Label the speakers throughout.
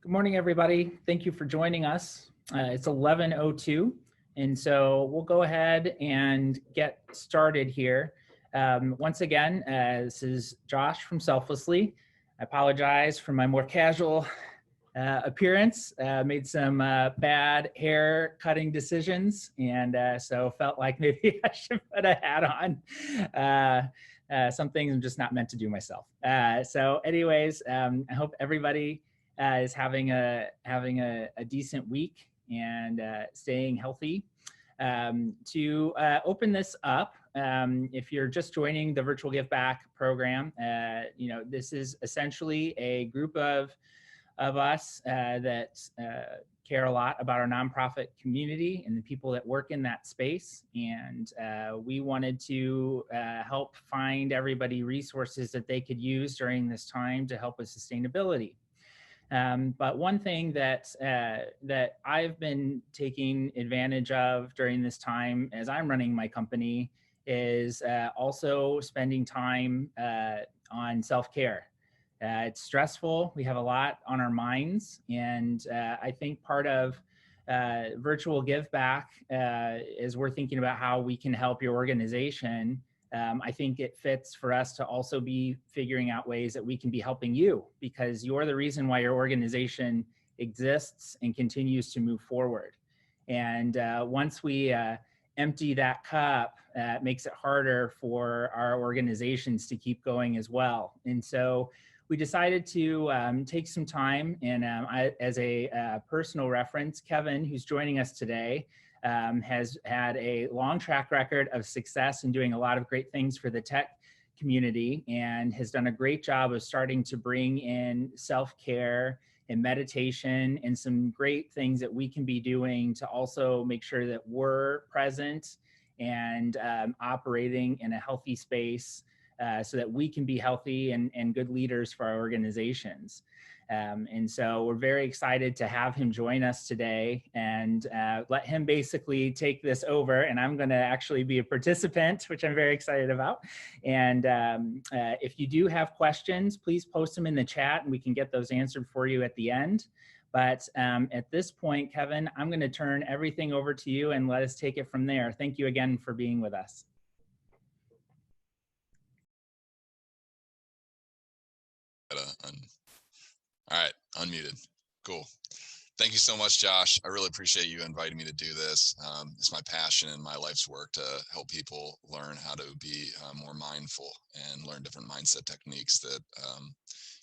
Speaker 1: Good morning, everybody. Thank you for joining us. It's 11:02, and so we'll go ahead and get started here. Once again, this is Josh from Selflessly. I apologize for my more casual appearance. Made some bad hair cutting decisions, and so felt like maybe I should put a hat on. Some things I'm just not meant to do myself. So anyways, I hope everybody is having a decent week and staying healthy. To open this up, if you're just joining the Virtual Giveback program, this is essentially a group of us that care a lot about our nonprofit community and the people that work in that space. And we wanted to help find everybody resources that they could use during this time to help with sustainability. But one thing that I've been taking advantage of during this time as I'm running my company is also spending time on self-care. It's stressful. We have a lot on our minds. And I think part of Virtual Giveback, as we're thinking about how we can help your organization, I think it fits for us to also be figuring out ways that we can be helping you, because you're the reason why your organization exists and continues to move forward. And once we empty that cup, it makes it harder for our organizations to keep going as well. And so we decided to take some time, and as a personal reference, Kevin, who's joining us today, has had a long track record of success in doing a lot of great things for the tech community, and has done a great job of starting to bring in self-care and meditation and some great things that we can be doing to also make sure that we're present and operating in a healthy space so that we can be healthy and good leaders for our organizations. And so we're very excited to have him join us today and let him basically take this over. And I'm going to actually be a participant, which I'm very excited about. And if you do have questions, please post them in the chat and we can get those answered for you at the end. But at this point, Kevin, I'm going to turn everything over to you and let us take it from there. Thank you again for being with us.
Speaker 2: All right, unmuted. Cool. Thank you so much, Josh. I really appreciate you inviting me to do this. It's my passion and my life's work to help people learn how to be more mindful and learn different mindset techniques that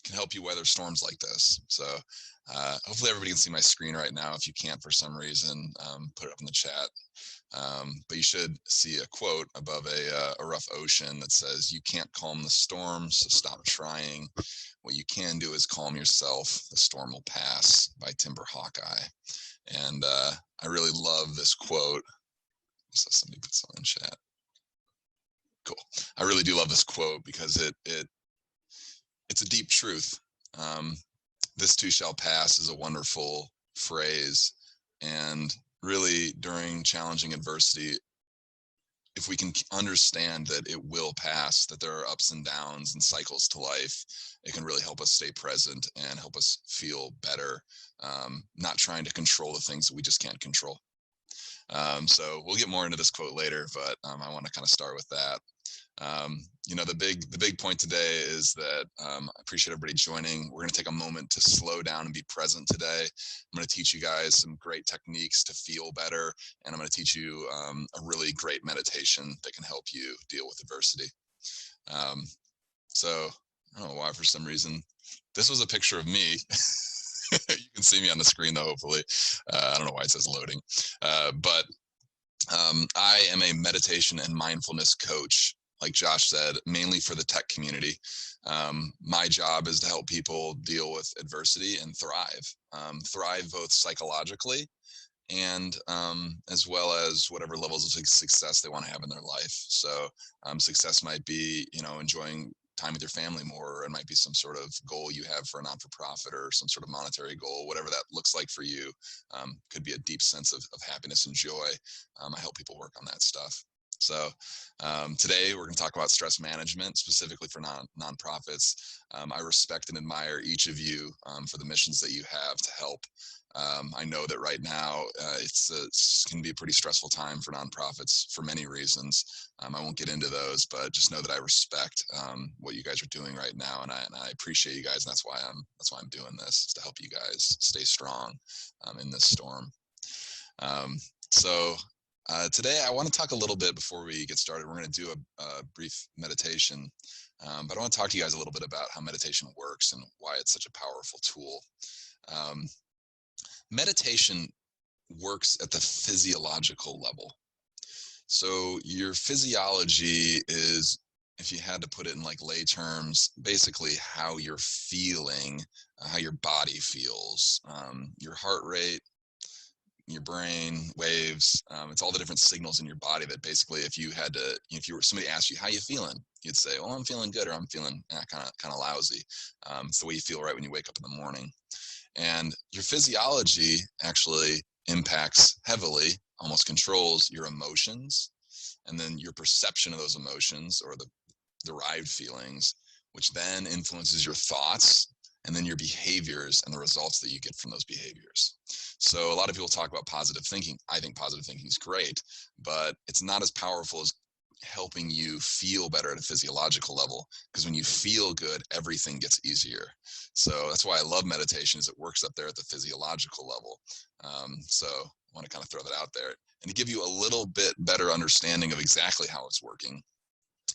Speaker 2: can help you weather storms like this. So hopefully everybody can see my screen right now. If you can't for some reason, put it up in the chat. But you should see a quote above a rough ocean that says, "You can't calm the storm, so stop trying. What you can do is calm yourself. The storm will pass," by Timber Hawkeye. And I really love this quote. So somebody put something in chat. Cool. I really do love this quote because it's a deep truth. This too shall pass is a wonderful phrase. And really, during challenging adversity, if we can understand that it will pass, that there are ups and downs and cycles to life, it can really help us stay present and help us feel better, not trying to control the things that we just can't control. So we'll get more into this quote later, but I want to kind of start with that. The big point today is that I appreciate everybody joining. We're going to take a moment to slow down and be present today. I'm going to teach you guys some great techniques to feel better, and I'm going to teach you a really great meditation that can help you deal with adversity. So I don't know why, for some reason, this was a picture of me. You can see me on the screen though, hopefully. I don't know why it says loading, but I am a meditation and mindfulness coach, like Josh said, mainly for the tech community. My job is to help people deal with adversity and thrive both psychologically and as well as whatever levels of success they want to have in their life. So success might be, enjoying time with your family more, or it might be some sort of goal you have for a non-for-profit or some sort of monetary goal, whatever that looks like for you. Could be a deep sense of happiness and joy. I help people work on that stuff. So today we're going to talk about stress management, specifically for nonprofits. I respect and admire each of you for the missions that you have to help. I know that right now it's can be a pretty stressful time for nonprofits for many reasons. I won't get into those, but just know that I respect what you guys are doing right now, and I appreciate you guys. And that's why I'm doing this, is to help you guys stay strong in this storm. So today I want to talk a little bit, before we get started, we're going to do a brief meditation, but I want to talk to you guys a little bit about how meditation works and why it's such a powerful tool. Meditation works at the physiological level. So your physiology is, if you had to put it in like lay terms, basically how you're feeling, how your body feels, your heart rate, your brain waves. It's all the different signals in your body that basically, if somebody asked you how you feeling, you'd say, well, I'm feeling good, or I'm feeling kind of lousy. It's the way you feel right when you wake up in the morning. And your physiology actually impacts heavily, almost controls your emotions, and then your perception of those emotions, or the derived feelings, which then influences your thoughts, and then your behaviors and the results that you get from those behaviors. So a lot of people talk about positive thinking. I think positive thinking is great, but it's not as powerful as helping you feel better at a physiological level, because when you feel good, everything gets easier. So that's why I love meditation, is it works up there at the physiological level. So I want to kind of throw that out there, and to give you a little bit better understanding of exactly how it's working,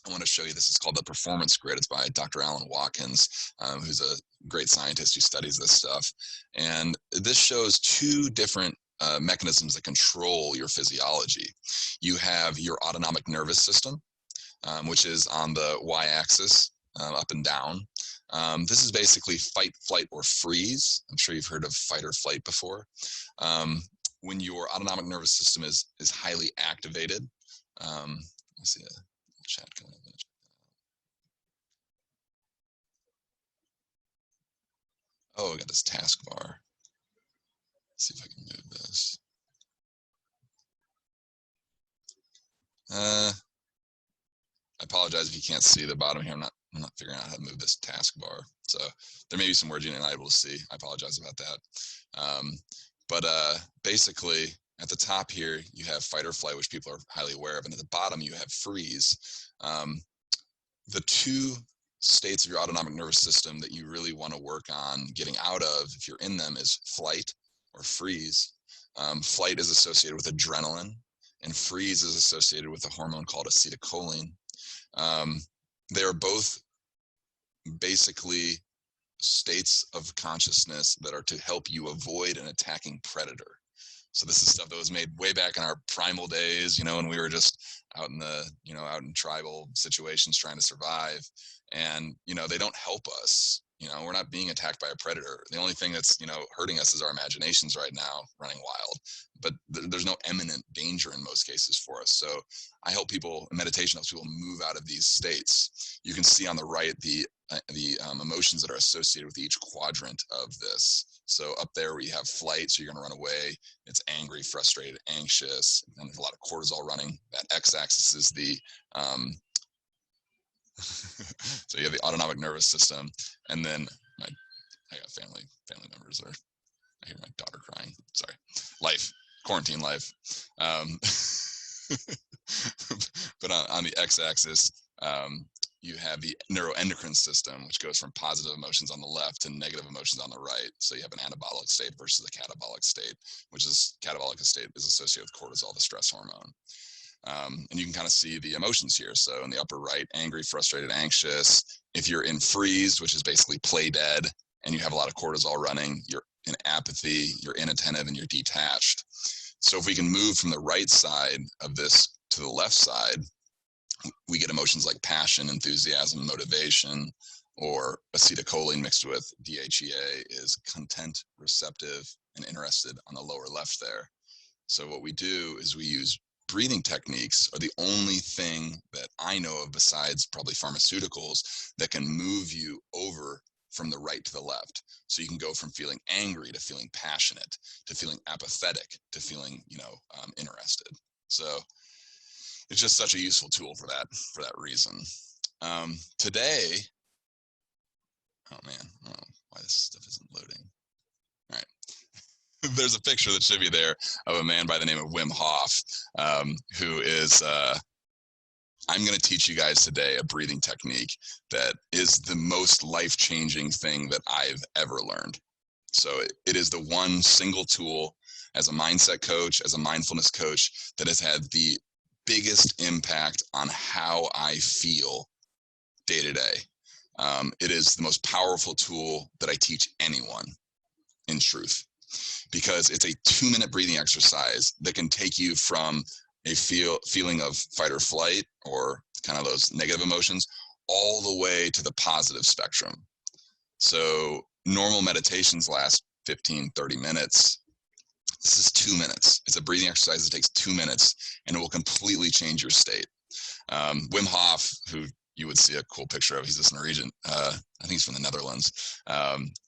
Speaker 2: I want to show you this. It's called the Performance Grid. It's by Dr. Alan Watkins, who's a great scientist who studies this stuff. And this shows two different mechanisms that control your physiology. You have your autonomic nervous system, which is on the y-axis, up and down. This is basically fight, flight, or freeze. I'm sure you've heard of fight or flight before. When your autonomic nervous system is highly activated, let's see a chat coming up. Oh, I got this taskbar. Let's see if I can move this. I apologize if you can't see the bottom here. I'm not figuring out how to move this taskbar. So there may be some words you're not able to see. I apologize about that. But basically, at the top here, you have fight or flight, which people are highly aware of. And at the bottom, you have freeze. The two states of your autonomic nervous system that you really want to work on getting out of, if you're in them, is flight or freeze. Flight is associated with adrenaline, and freeze is associated with a hormone called acetylcholine. They are both basically states of consciousness that are to help you avoid an attacking predator. So this is stuff that was made way back in our primal days, when we were just out in tribal situations trying to survive. And, they don't help us. We're not being attacked by a predator. The only thing that's, hurting us is our imaginations right now running wild. But there's no imminent danger in most cases for us. So I help people, meditation helps people move out of these states. You can see on the right the emotions that are associated with each quadrant of this. So up there we have flight, so you're going to run away. It's angry, frustrated, anxious, and there's a lot of cortisol running. That x-axis is the so you have the autonomic nervous system, and then I got family members there. I hear my daughter crying. Sorry. Life, quarantine life. But on the x-axis, you have the neuroendocrine system, which goes from positive emotions on the left to negative emotions on the right. So you have an anabolic state versus a catabolic state, which is catabolic state is associated with cortisol, the stress hormone. And you can kind of see the emotions here. So in the upper right, angry, frustrated, anxious. If you're in freeze, which is basically play dead, and you have a lot of cortisol running, you're in apathy, you're inattentive, and you're detached. So if we can move from the right side of this to the left side, we get emotions like passion, enthusiasm, motivation, or acetylcholine mixed with DHEA is content, receptive, and interested on the lower left there. So what we do is we use breathing techniques, are the only thing that I know of besides probably pharmaceuticals that can move you over from the right to the left. So you can go from feeling angry to feeling passionate, to feeling apathetic, to feeling, interested. So it's just such a useful tool for that reason. Today, oh man, I don't know why this stuff isn't loading. All right. There's a picture that should be there of a man by the name of Wim Hof, who is, I'm going to teach you guys today a breathing technique that is the most life-changing thing that I've ever learned. So it is the one single tool as a mindset coach, as a mindfulness coach, that has had the biggest impact on how I feel day to day. It is the most powerful tool that I teach anyone, in truth, because it's a 2-minute breathing exercise that can take you from a feeling of fight or flight, or kind of those negative emotions, all the way to the positive spectrum. So normal meditations last 15, 30 minutes. This is 2 minutes. It's a breathing exercise that takes 2 minutes, and it will completely change your state. Wim Hof, who you would see a cool picture of, he's this Norwegian, I think he's from the Netherlands.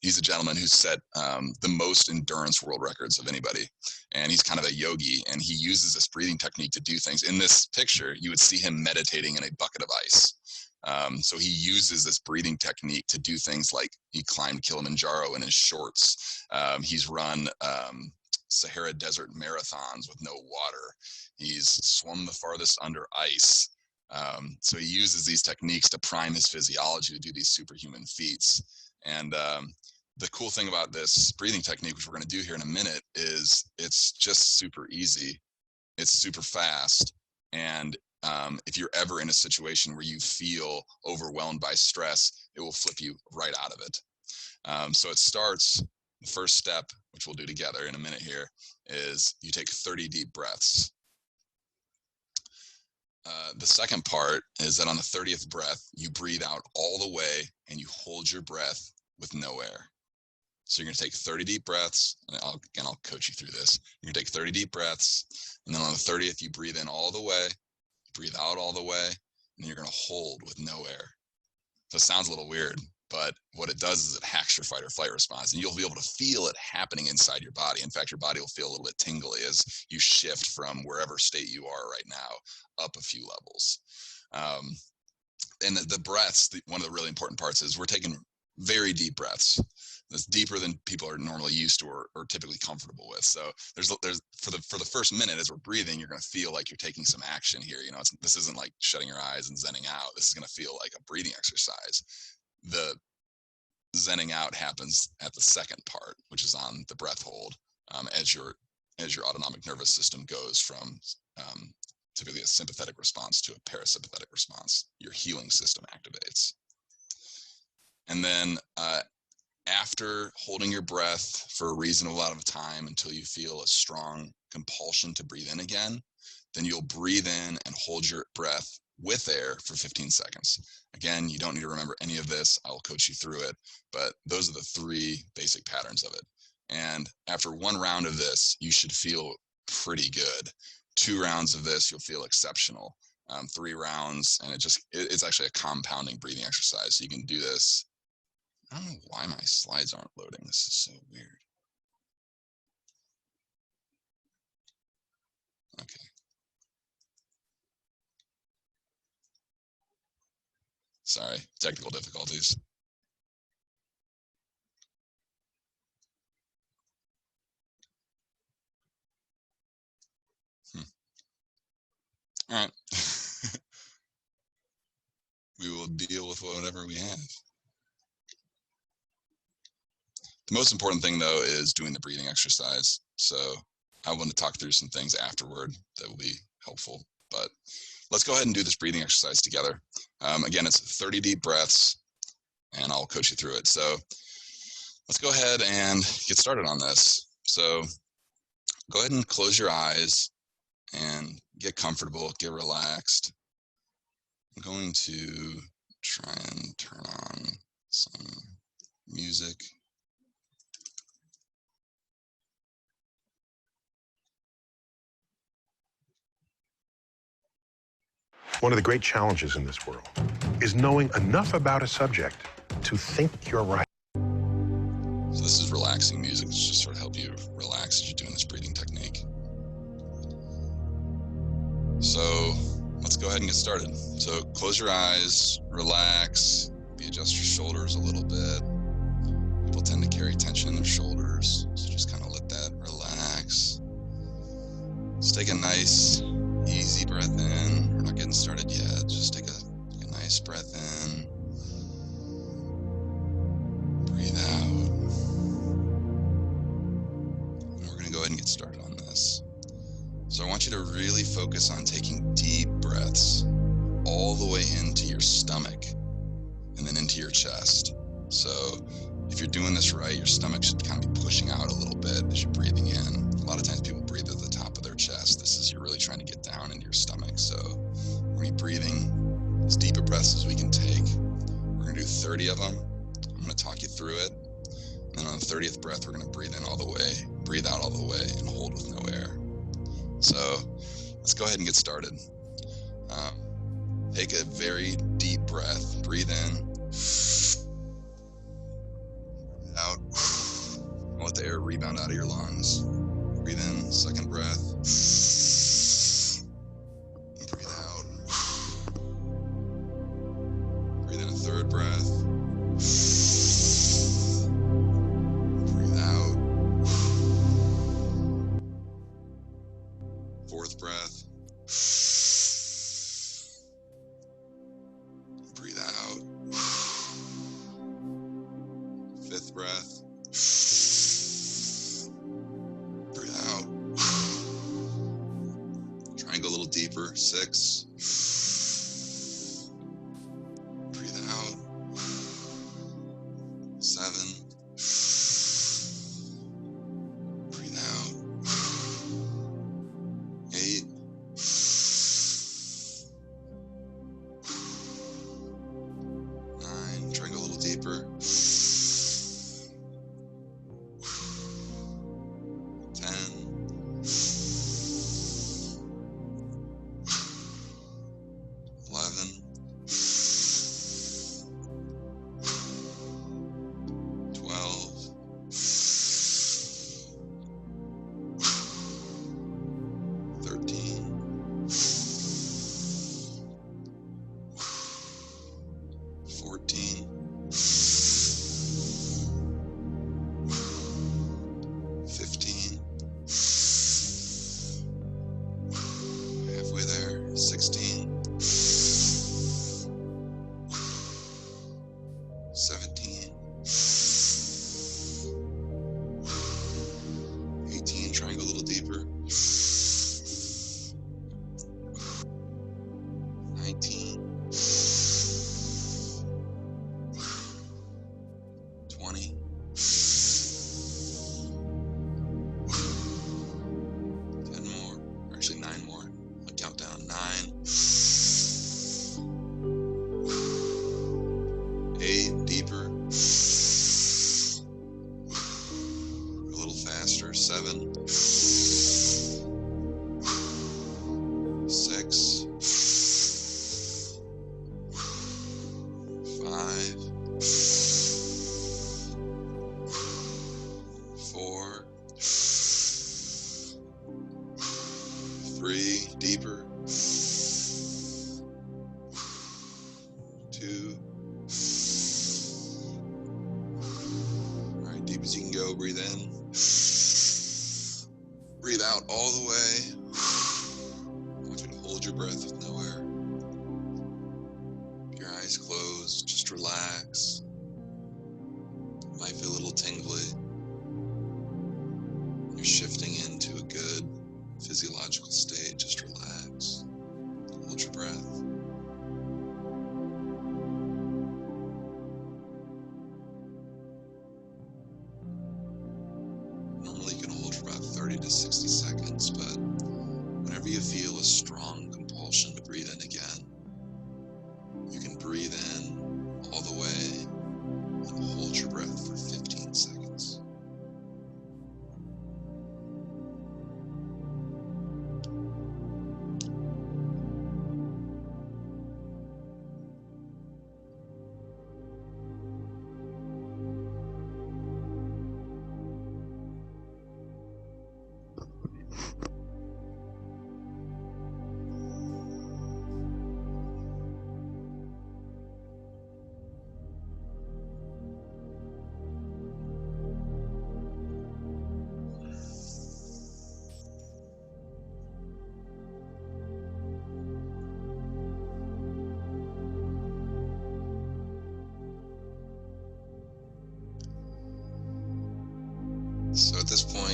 Speaker 2: He's a gentleman who's set the most endurance world records of anybody. And he's kind of a yogi, and he uses this breathing technique to do things. In this picture, you would see him meditating in a bucket of ice. So he uses this breathing technique to do things like he climbed Kilimanjaro in his shorts. He's run Sahara Desert marathons with no water. He's swum the farthest under ice. So he uses these techniques to prime his physiology to do these superhuman feats. And the cool thing about this breathing technique, which we're going to do here in a minute, is it's just super easy. It's super fast. And if you're ever in a situation where you feel overwhelmed by stress, it will flip you right out of it. So it starts, the first step, which we'll do together in a minute here, is you take 30 deep breaths. The second part is that on the 30th breath, you breathe out all the way and you hold your breath with no air. So you're going to take 30 deep breaths, and I'll coach you through this. You're going to take 30 deep breaths, and then on the 30th, you breathe in all the way, breathe out all the way, and you're going to hold with no air. So it sounds a little weird, but what it does is it hacks your fight or flight response, and you'll be able to feel it happening inside your body. In fact, your body will feel a little bit tingly as you shift from wherever state you are right now up a few levels. And the breaths, one of the really important parts is we're taking very deep breaths. That's deeper than people are normally used to or typically comfortable with. So there's for the first minute as we're breathing, you're going to feel like you're taking some action here. You know, this isn't like shutting your eyes and zenning out. This is going to feel like a breathing exercise. The zenning out happens at the second part, which is on the breath hold, as your autonomic nervous system goes from typically a sympathetic response to a parasympathetic response. Your healing system activates. And then after holding your breath for a reasonable amount of time until you feel a strong compulsion to breathe in again, then you'll breathe in and hold your breath with air for 15 seconds. Again, you don't need to remember any of this. I will coach you through it, but those are the 3 basic patterns of it. And after 1 round of this, you should feel pretty good. 2 rounds of this, you'll feel exceptional. 3 rounds, and it's actually a compounding breathing exercise. So you can do this. I don't know why my slides aren't loading. This is so weird. Okay. Sorry, technical difficulties. All right. We will deal with whatever we have. The most important thing, though, is doing the breathing exercise. So I want to talk through some things afterward that will be helpful. But let's go ahead and do this breathing exercise together. Again, it's 30 deep breaths, and I'll coach you through it. So let's go ahead and get started on this. So go ahead and close your eyes and get comfortable, get relaxed. I'm going to try and turn on some music.
Speaker 3: One of the great challenges in this world is knowing enough about a subject to think you're right.
Speaker 2: So this is relaxing music. It's just sort of help you relax as you're doing this breathing technique. So let's go ahead and get started. So close your eyes, relax, maybe adjust your shoulders a little bit. People tend to carry tension in their shoulders, so just kind of let that relax. Let's take a nice, easy breath in. We're not getting started yet. Just take a nice breath in. Breathe out. And we're going to go ahead and get started on this. So I want you to really focus on taking deep breaths all the way into your stomach and then into your chest. So if you're doing this right, your stomach should kind of be pushing out a little bit as you're breathing in. A lot of times people breathe at the top of their chest. This is you're really trying to get down into your stomach. So we're going to be breathing as deep a breaths as we can take. We're going to do 30 of them. I'm going to talk you through it. And then on the 30th breath, we're going to breathe in all the way, breathe out all the way, and hold with no air. So let's go ahead and get started. Take a very deep breath. Breathe in. Out. Let the air rebound out of your lungs. Breathe in, second breath. Breathe out. Breathe in a third breath. Breathe out. Fourth breath. Breathe out. Fifth breath. Breathe out. Try and go a little deeper. 6. Breathe out. 7. Breathe out. 8. 9. Try and go a little deeper. 10. 11. 12. 13. 14. 15. Halfway there. 16. 17. 18. Try and go a little deeper. 19. 20. 10 more. Actually, 9 more. I'll count down. 9. 8. Deeper. A little faster. 7. 6. 5. 4. 3. Deeper. 2. All right, deep as you can go. Breathe in. Breathe out all the way. I want you to hold your breath with no air. Your eyes closed. Just relax. You might feel a little tingly. You're shifting into a good physiological state. Just relax. Hold your breath. Normally you can hold for about 30 to 60 seconds, but whenever you feel a strong compulsion to breathe in again, you can breathe in all the way and hold your breath for 15 seconds.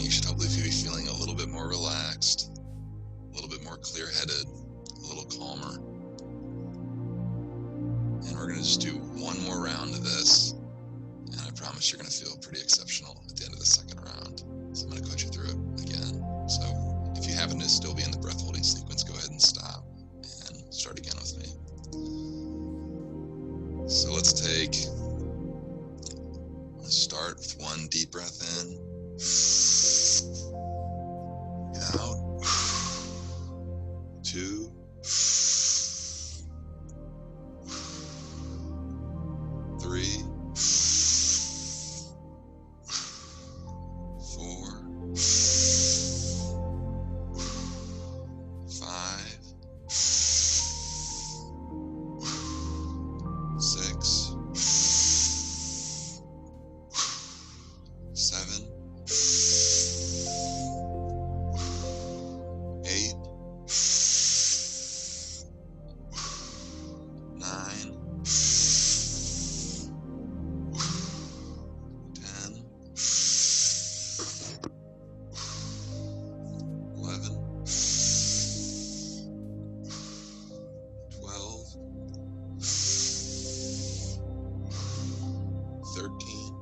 Speaker 2: point, you should hopefully be feeling a little bit more relaxed, a little bit more clear-headed, a little calmer. And we're going to just do one more round of this, and I promise you're going to feel pretty exceptional at the end of the second round. So I'm going to coach you through it again. So if you happen to still be in the breath holding sequence, go ahead and stop and start again with me. So let's start with one deep breath in, out, 2, 3, 4, 5, 6, 7, 8, 9, 10, 11, 12, 13,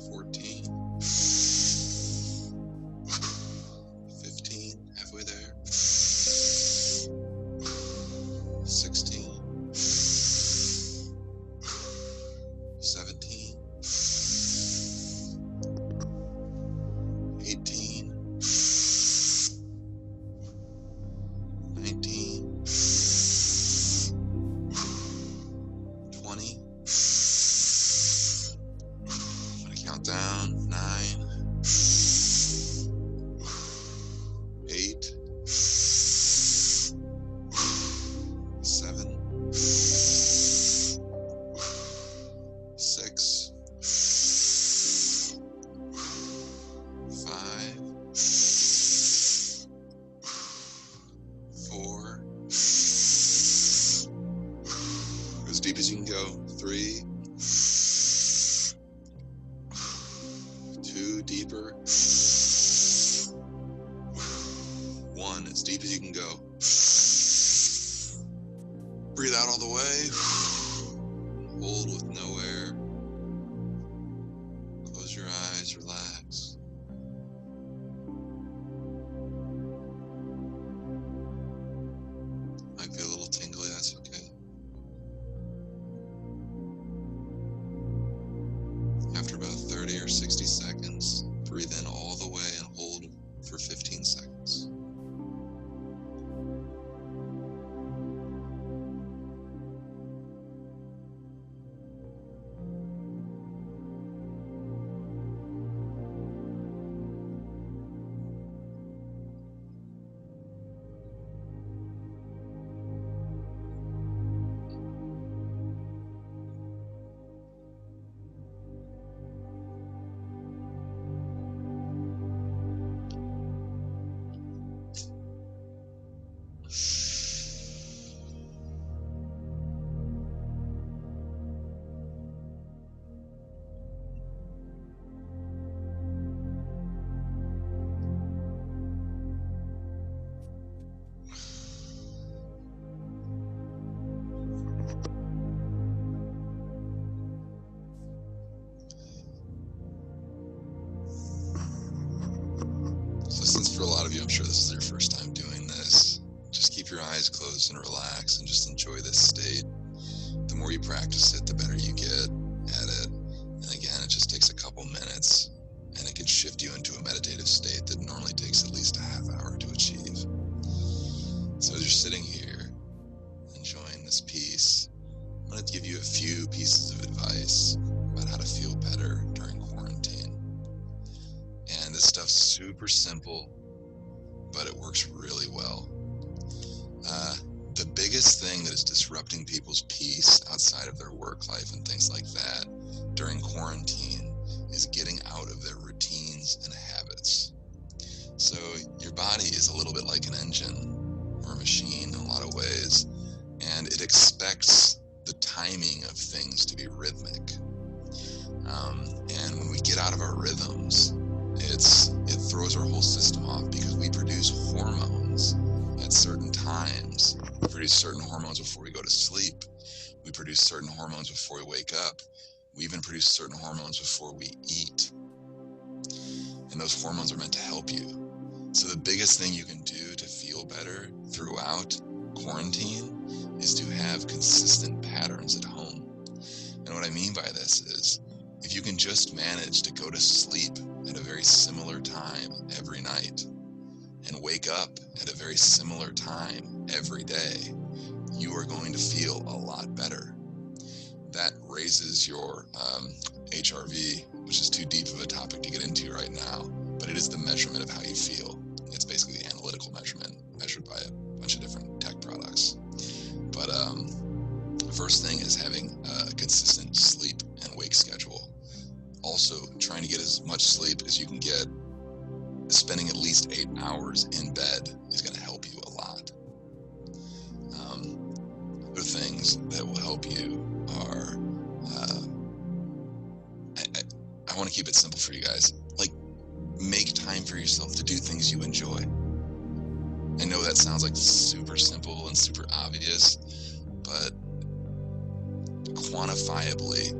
Speaker 2: 14, 15, halfway there, 16, 17, 18, 19, 20. I'm going to count down. 9, 8, 7, 6, 5, 4, go as deep as you can go. 3, 2, deeper. 1, as deep as you can go. Breathe out all the way. Hold with no air. Close your eyes, relax. Might feel a little tingly, that's okay. After about 30 or 60 seconds, breathe in all the way and hold for 15 seconds. So since for a lot of you, I'm sure this is your first time doing this, just keep your eyes closed and relax and just enjoy this state. The more you practice it, the better you get at it. And again, it just takes a couple minutes and it can shift you into a meditative state that normally takes at least a half hour to achieve. So as you're sitting here, enjoying this piece, I'm going to give you a few pieces of advice about how to feel better during quarantine. And this stuff's super simple, but it works really well. The biggest thing that is disrupting people's peace outside of their work life and things like that during quarantine is getting out of their routines and habits. So your body is a little bit like an engine or a machine in a lot of ways, and it expects the timing of things to be rhythmic. And again, when we get out of our rhythms, it throws our whole system off, because we produce hormones at certain times. We produce certain hormones before we go to sleep. We produce certain hormones before we wake up. We even produce certain hormones before we eat. And those hormones are meant to help you. So the biggest thing you can do to feel better throughout quarantine is to have consistent patterns at home. And what I mean by this is, if you can just manage to go to sleep at a very similar time every night and wake up at a very similar time every day, you are going to feel a lot better. That raises your HRV, which is too deep of a topic to get into right now, but it is the measurement of how you feel. It's basically the analytical measurement measured by a bunch of different tech products. But the first thing is having a consistent sleep and wake schedule. Also, trying to get as much sleep as you can get. Spending at least 8 hours in bed is going to help you a lot. Other things that will help you are, I want to keep it simple for you guys. Like, make time for yourself to do things you enjoy. I know that sounds like super simple and super obvious, but quantifiably,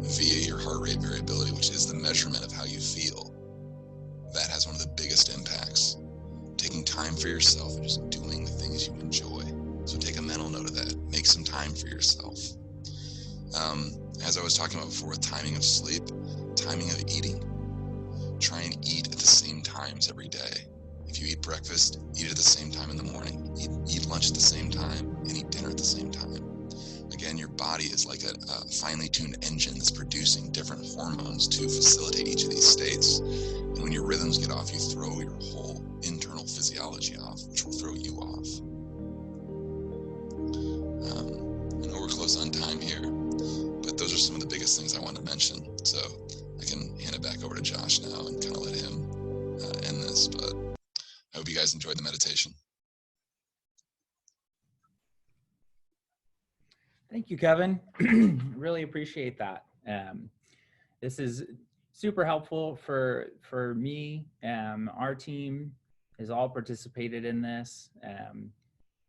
Speaker 2: via your heart rate variability, which is the measurement of how you feel, that has one of the biggest impacts. Taking time for yourself and just doing the things you enjoy. So take a mental note of that. Make some time for yourself. As I was talking about before, with timing of sleep, timing of eating. Try and eat at the same times every day. If you eat breakfast, eat at the same time in the morning. Eat lunch at the same time, and eat dinner at the same time. Again, your body is like a finely tuned engine that's producing different hormones to facilitate each of these states. And when your rhythms get off, you throw your whole internal physiology off, which will throw you off. I know we're close on time here, but those are some of the biggest things I want to mention. So I can hand it back over to Josh now and kind of let him end this, but I hope you guys enjoyed the meditation.
Speaker 1: Thank you, Kevin. Really appreciate that. This is super helpful for me. Our team has all participated in this.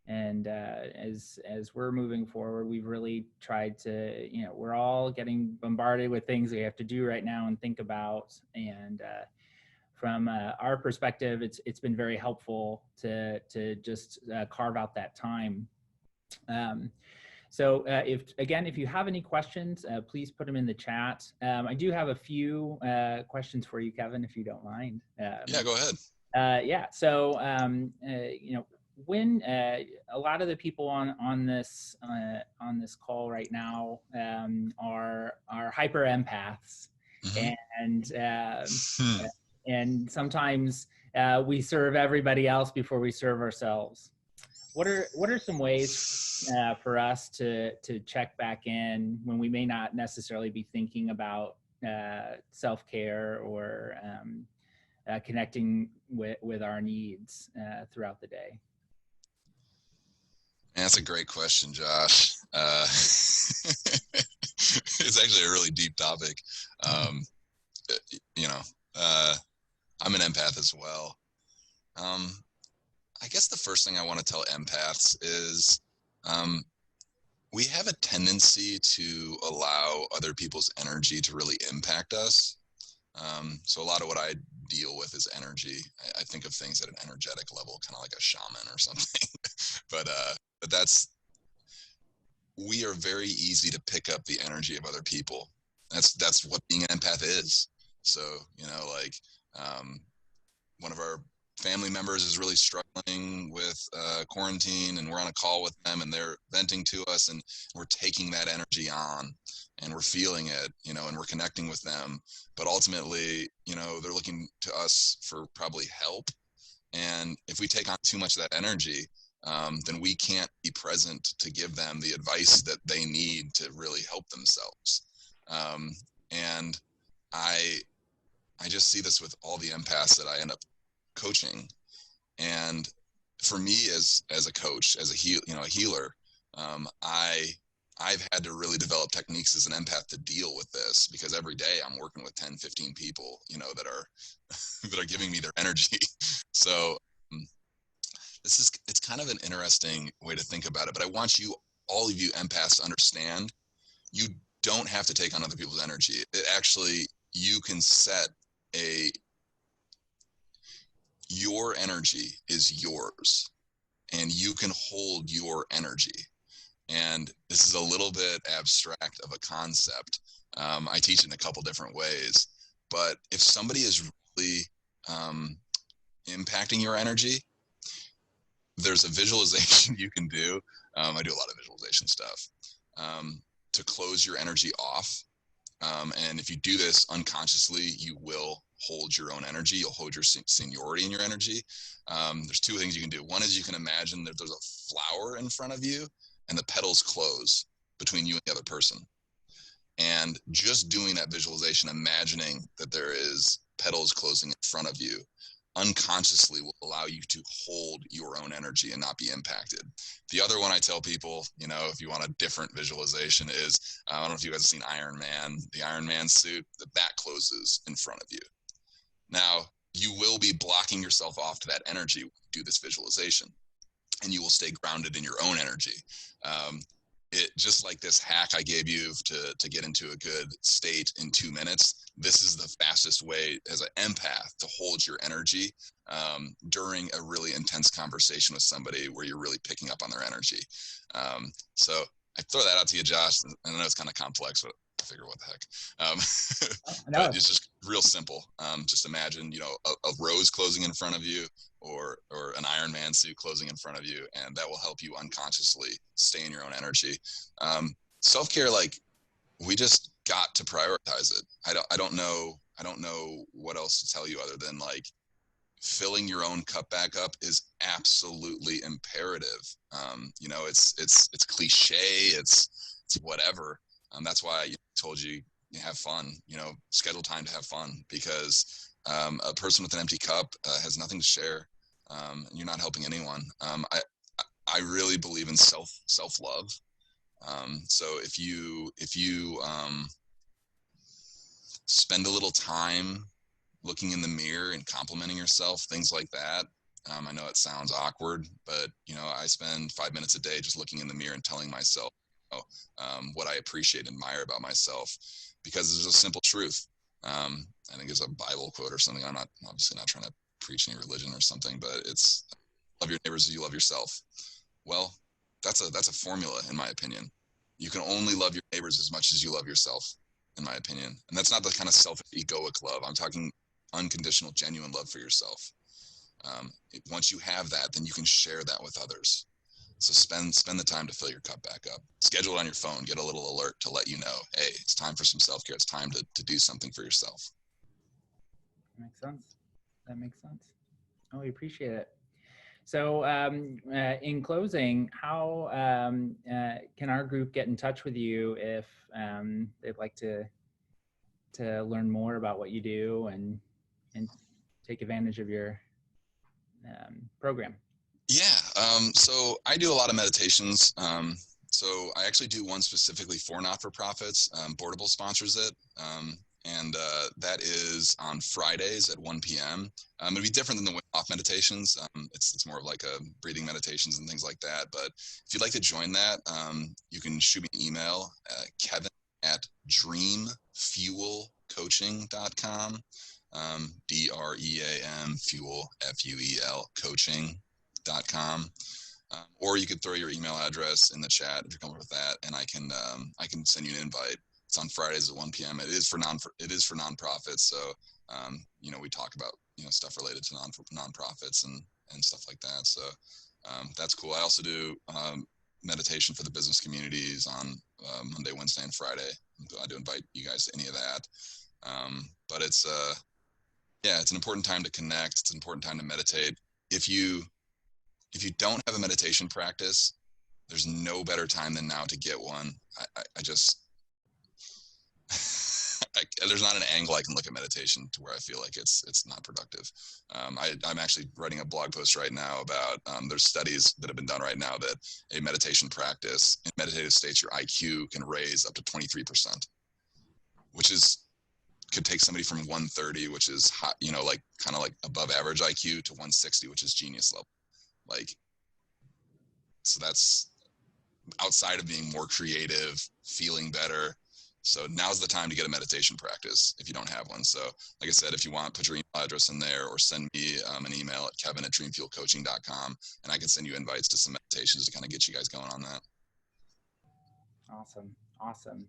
Speaker 1: And as we're moving forward, we've really tried to, we're all getting bombarded with things we have to do right now and think about. And from our perspective, it's been very helpful to just carve out that time. So if you have any questions, please put them in the chat. I do have a few questions for you, Kevin, if you don't mind.
Speaker 2: Yeah, go ahead.
Speaker 1: So, when a lot of the people on this call right now are hyper empaths,
Speaker 2: Mm-hmm.
Speaker 1: and sometimes we serve everybody else before we serve ourselves. What are some ways for us to check back in when we may not necessarily be thinking about self-care or connecting with our needs throughout the day?
Speaker 2: That's a great question, Josh. It's actually a really deep topic. I'm an empath as well. I guess the first thing I want to tell empaths is we have a tendency to allow other people's energy to really impact us. So a lot of what I deal with is energy. I think of things at an energetic level, kind of like a shaman or something. But we are very easy to pick up the energy of other people. That's what being an empath is. So, one of our family members is really struggling with quarantine, and we're on a call with them and they're venting to us, and we're taking that energy on and we're feeling it, and we're connecting with them. But ultimately, they're looking to us for probably help. And if we take on too much of that energy, then we can't be present to give them the advice that they need to really help themselves. And I just see this with all the empaths that I end up coaching. And for me as a coach, as a healer, I I've had to really develop techniques as an empath to deal with this, because every day I'm working with 10, 15 people, that are that are giving me their energy. So it's kind of an interesting way to think about it. But I want all of you empaths, to understand you don't have to take on other people's energy. It actually, you can set your energy is yours, and you can hold your energy. And this is a little bit abstract of a concept. I teach it in a couple different ways, but if somebody is really impacting your energy, there's a visualization you can do. I do a lot of visualization stuff to close your energy off. And if you do this unconsciously, you will hold your own energy. You'll hold your seniority in your energy. There's two things you can do. One is you can imagine that there's a flower in front of you and the petals close between you and the other person. And just doing that visualization, imagining that there is petals closing in front of you, unconsciously will allow you to hold your own energy and not be impacted. The other one I tell people, if you want a different visualization, is I don't know if you guys have seen Iron Man, the Iron Man suit, that closes in front of you. Now, you will be blocking yourself off to that energy when you do this visualization, and you will stay grounded in your own energy. It just like this hack I gave you to get into a good state in 2 minutes. This is the fastest way as an empath to hold your energy during a really intense conversation with somebody where you're really picking up on their energy. So I throw that out to you, Josh. I know it's kind of complex, but I figure what the heck. But it's just real simple. Just imagine, a rose closing in front of you, or an Iron Man suit closing in front of you, and that will help you unconsciously stay in your own energy. Self-care, we just got to prioritize it. I don't know what else to tell you other than filling your own cup back up is absolutely imperative. It's cliche, it's whatever. That's why I told you have fun, schedule time to have fun, because a person with an empty cup has nothing to share, and you're not helping anyone. I really believe in self-love. So if you spend a little time looking in the mirror and complimenting yourself, things like that. I know it sounds awkward, but I spend 5 minutes a day just looking in the mirror and telling myself what I appreciate and admire about myself, because there's a simple truth. I think it's a Bible quote or something. I'm obviously not trying to preach any religion or something, but it's love your neighbors as you love yourself. Well, that's a formula, in my opinion. You can only love your neighbors as much as you love yourself, in my opinion. And that's not the kind of selfish, egoic love. I'm talking unconditional, genuine love for yourself. Once you have that, then you can share that with others. So spend the time to fill your cup back up. Schedule it on your phone. Get a little alert to let you know, hey, it's time for some self-care. It's time to do something for yourself.
Speaker 1: Makes sense. That makes sense. Oh, we appreciate it. So in closing, how can our group get in touch with you if they'd like to learn more about what you do and take advantage of your program?
Speaker 2: Yeah, so I do a lot of meditations. So I actually do one specifically for not-for-profits. Boardable sponsors it. And that is on Fridays at 1 p.m. It'll be different than the Wim Hof meditations. It's more of like a breathing meditations and things like that. But if you'd like to join that, you can shoot me an email, Kevin@dreamfuelcoaching.com, DREAM fuel, FUEL coaching.com. Or you could throw your email address in the chat if you're comfortable with that, and I can send you an invite. It's on Fridays at 1 p.m. It is for nonprofits. So, we talk about, stuff related to nonprofits and stuff like that. So that's cool. I also do meditation for the business communities on Monday, Wednesday, and Friday. I'm glad to invite you guys to any of that. But it's an important time to connect. It's an important time to meditate. If you don't have a meditation practice, there's no better time than now to get one. I just there's not an angle I can look at meditation to where I feel like it's not productive. I'm actually writing a blog post right now about there's studies that have been done right now that a meditation practice in meditative states, your IQ can raise up to 23%, which could take somebody from 130, which is hot, like kind of like above average IQ, to 160, which is genius level. Like, so that's outside of being more creative, feeling better. So now's the time to get a meditation practice if you don't have one. So like I said, if you want, put your email address in there or send me an email at kevin@dreamfuelcoaching.com, and I can send you invites to some meditations to kind of get you guys going on that.
Speaker 1: Awesome.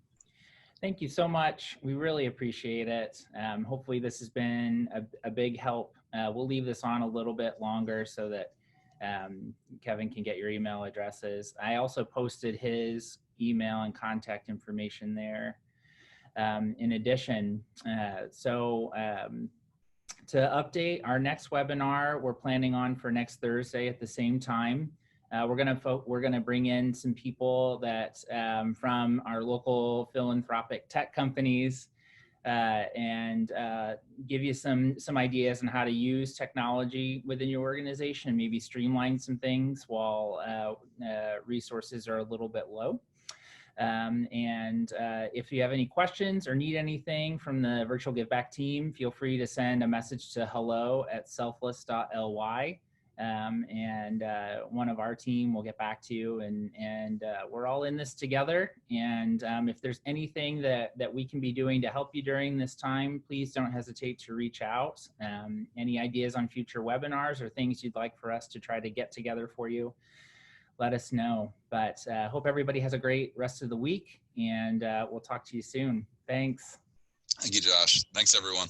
Speaker 1: Thank you so much. We really appreciate it. Hopefully this has been a big help. We'll leave this on a little bit longer so that Kevin can get your email addresses. I also posted his email and contact information there. In addition, to update our next webinar, we're planning on for next Thursday at the same time. We're gonna bring in some people that from our local philanthropic tech companies and give you some ideas on how to use technology within your organization, maybe streamline some things while resources are a little bit low. If you have any questions or need anything from the Virtual Giveback team, feel free to send a message to hello@selfless.ly. One of our team will get back to you, and we're all in this together. And if there's anything that we can be doing to help you during this time, please don't hesitate to reach out. Any ideas on future webinars or things you'd like for us to try to get together for you, let us know. But hope everybody has a great rest of the week, and we'll talk to you soon. Thanks.
Speaker 2: Thank you, Josh. Thanks, everyone.